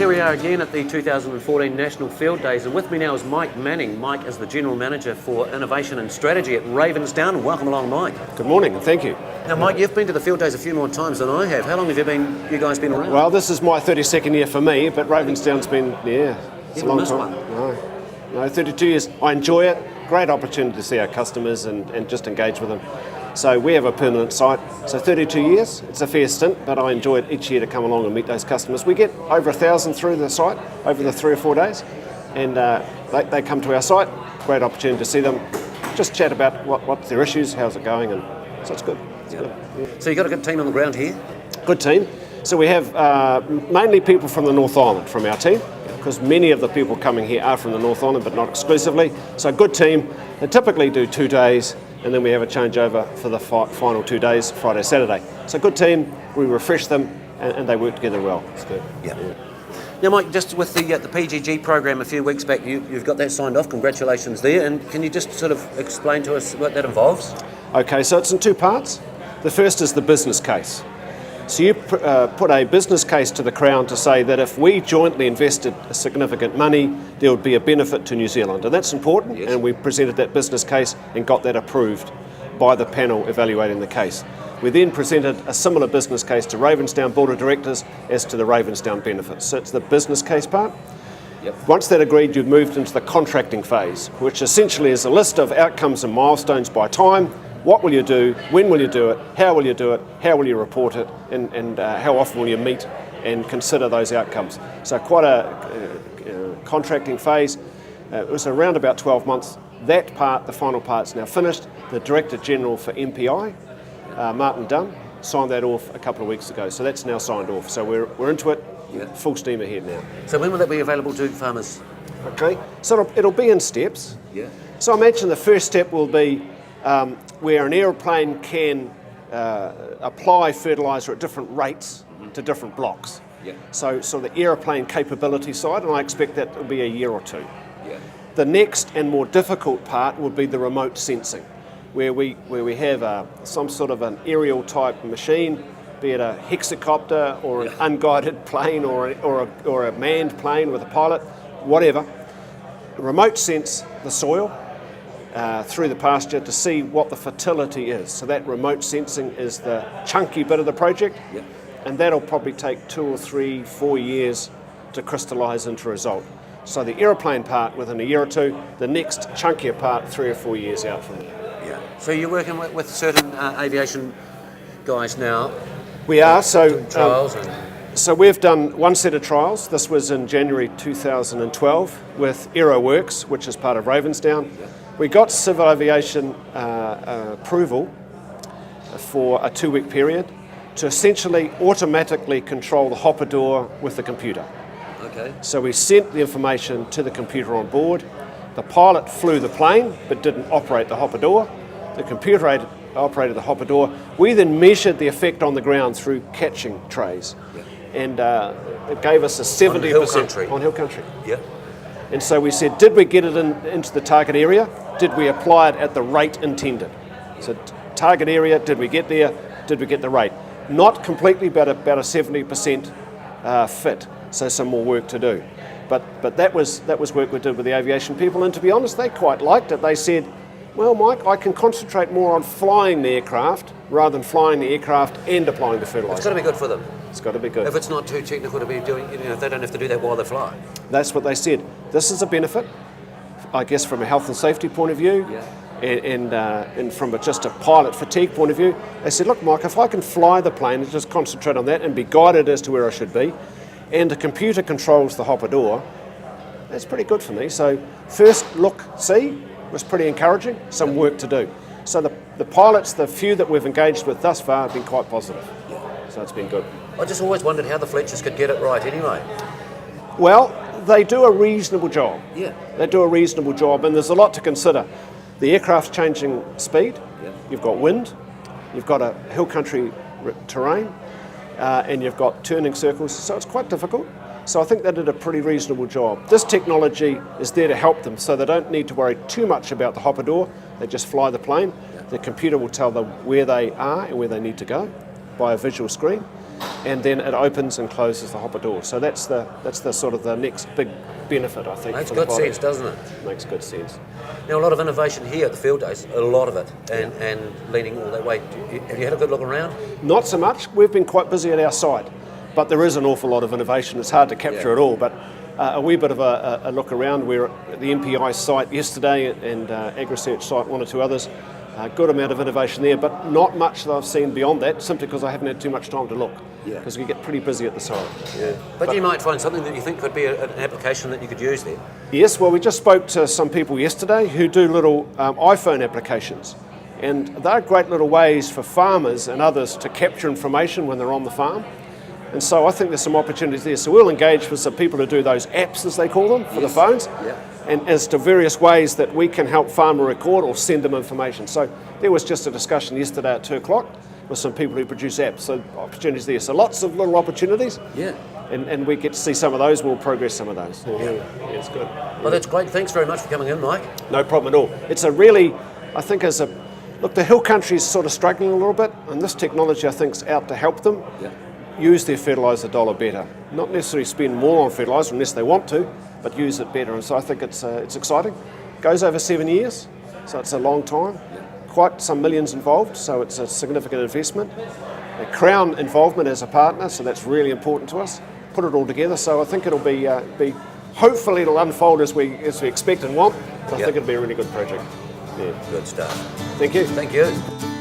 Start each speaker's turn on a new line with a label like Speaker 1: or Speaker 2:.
Speaker 1: here we are again at the 2014 National Field Days, and with me now is Mike Manning. Mike is the General Manager for Innovation and Strategy at Ravensdown. Welcome along, Mike.
Speaker 2: Good morning, and thank you.
Speaker 1: Now, Mike, you've been to the Field Days a few more times than I have. How long have you guys been around?
Speaker 2: Well, this is my 32nd year for me, but Ravensdown's been, it's a long time.
Speaker 1: One.
Speaker 2: No, 32 years. I enjoy it. Great opportunity to see our customers and just engage with them. So we have a permanent site. So 32 years, it's a fair stint, but I enjoy it each year to come along and meet those customers. We get over 1,000 through the site over the 3 or 4 days, and they come to our site. Great opportunity to see them, just chat about what's their issues, how's it going, and so it's good. It's good. Yeah.
Speaker 1: So you've got a good team on the ground here?
Speaker 2: Good team. So we have mainly people from the North Island from our team, because many of the people coming here are from the North Island, but not exclusively. So a good team. They typically do 2 days, and then we have a changeover for the final 2 days, Friday, Saturday. So good team, we refresh them, and they work together well. It's good.
Speaker 1: Yeah. Now, Mike, just with the PGG program a few weeks back, you've got that signed off. Congratulations there. And can you just sort of explain to us what that involves?
Speaker 2: Okay, so it's in 2 parts. The first is the business case. So you put a business case to the Crown to say that if we jointly invested significant money, there would be a benefit to New Zealand. And that's important, yes. And we presented that business case and got that approved by the panel evaluating the case. We then presented a similar business case to Ravensdown Board of Directors as to the Ravensdown benefits. So it's the business case part. Yep. Once that agreed, you've moved into the contracting phase, which essentially is a list of outcomes and milestones by time. What will you do? When will you do it? How will you do it? How will you report it? And how often will you meet and consider those outcomes? So quite a contracting phase. It was around about 12 months. That part, the final part, is now finished. The Director General for MPI, Martin Dunn, signed that off a couple of weeks ago. So that's now signed off. So we're into it, full steam ahead now.
Speaker 1: So when will that be available to farmers?
Speaker 2: Okay, so it'll be in steps.
Speaker 1: Yeah.
Speaker 2: So I imagine the first step will be where an aeroplane can apply fertiliser at different rates to different blocks.
Speaker 1: Yeah.
Speaker 2: So the aeroplane capability side, and I expect that will be a year or 2.
Speaker 1: Yeah.
Speaker 2: The next and more difficult part will be the remote sensing, where we have some sort of an aerial type machine, be it a hexacopter or an unguided plane or a manned plane with a pilot, whatever. Remote sense the soil through the pasture to see what the fertility is. So that remote sensing is the chunky bit of the project, and that'll probably take 2 or 3, 4 years to crystallise into a result. So the aeroplane part within a year or 2, the next chunkier part 3 or 4 years out from there.
Speaker 1: Yeah. So you're working with certain aviation guys now?
Speaker 2: We are. So
Speaker 1: trials
Speaker 2: So we've done 1 set of trials. This was in January 2012 with AeroWorks, which is part of Ravensdown. We got civil aviation approval for a 2-week period to essentially automatically control the hopper door with the computer.
Speaker 1: Okay.
Speaker 2: So we sent the information to the computer on board. The pilot flew the plane but didn't operate the hopper door. The computer operated the hopper door. We then measured the effect on the ground through catching trays. And it gave us a 70%
Speaker 1: on
Speaker 2: hill country.
Speaker 1: Yeah.
Speaker 2: And so we said, did we get it into the target area? Did we apply it at the rate intended? So target area, did we get there? Did we get the rate? Not completely, but about a 70% fit. So some more work to do. But that was work we did with the aviation people, and to be honest, they quite liked it. They said, well, Mike, I can concentrate more on flying the aircraft rather than flying the aircraft and applying the fertiliser.
Speaker 1: It's got to be good for them.
Speaker 2: It's got to be good.
Speaker 1: If it's not too technical to be doing, if they don't have to do that while they fly.
Speaker 2: That's what they said. This is a benefit, I guess, from a health and safety point of view, and from just a pilot fatigue point of view. They said, look, Mike, if I can fly the plane and just concentrate on that and be guided as to where I should be, and the computer controls the hopper door, that's pretty good for me. So first look, see, was pretty encouraging, some work to do. So the pilots, the few that we've engaged with thus far, have been quite positive. So it's been good.
Speaker 1: I just always wondered how the Fletchers could get it right anyway.
Speaker 2: Well, they do a reasonable job.
Speaker 1: Yeah.
Speaker 2: They do a reasonable job, and there's a lot to consider. The aircraft's changing speed, you've got wind, you've got a hill country terrain, and you've got turning circles, so it's quite difficult. So I think they did a pretty reasonable job. This technology is there to help them, so they don't need to worry too much about the hopper door. They just fly the plane. The computer will tell them where they are and where they need to go by a visual screen. and then it opens and closes the hopper door. So that's the sort of the next big benefit, I think.
Speaker 1: Makes
Speaker 2: for the
Speaker 1: good
Speaker 2: body.
Speaker 1: sense, doesn't it?
Speaker 2: Makes good sense.
Speaker 1: Now, a lot of innovation here at the Fieldays, a lot of it, and leaning all that way. Have you had a good look around?
Speaker 2: Not so much. We've been quite busy at our site, but there is an awful lot of innovation. It's hard to capture it all, but a wee bit of a look around. We were at the MPI site yesterday and AgResearch site, one or two others. A good amount of innovation there, but not much that I've seen beyond that, simply because I haven't had too much time to look. Because we get pretty busy at the site.
Speaker 1: Yeah. But you might find something that you think could be an application that you could use there.
Speaker 2: Yes, well, we just spoke to some people yesterday who do little iPhone applications. And they're great little ways for farmers and others to capture information when they're on the farm. And so I think there's some opportunities there. So we'll engage with some people who do those apps, as they call them, for the phones. And as to various ways that we can help farmer record or send them information. So there was just a discussion yesterday at 2 o'clock with some people who produce apps. So opportunities there. So lots of little opportunities.
Speaker 1: Yeah.
Speaker 2: And we get to see some of those. We'll progress some of those. Yeah, it's good.
Speaker 1: Well, that's great. Thanks very much for coming in, Mike.
Speaker 2: No problem at all. It's a really, I think look, the hill country is sort of struggling a little bit, and this technology, I think, is out to help them use their fertiliser dollar better. Not necessarily spend more on fertiliser unless they want to, but use it better. And so I think it's exciting. Goes over 7 years, so it's a long time. Quite some millions involved, so it's a significant investment. The Crown involvement as a partner, so that's really important to us. Put it all together, so I think it'll be hopefully it'll unfold as we expect and want. I think it'll be a really good project. Yeah.
Speaker 1: Good stuff.
Speaker 2: Thank you.
Speaker 1: Thank you.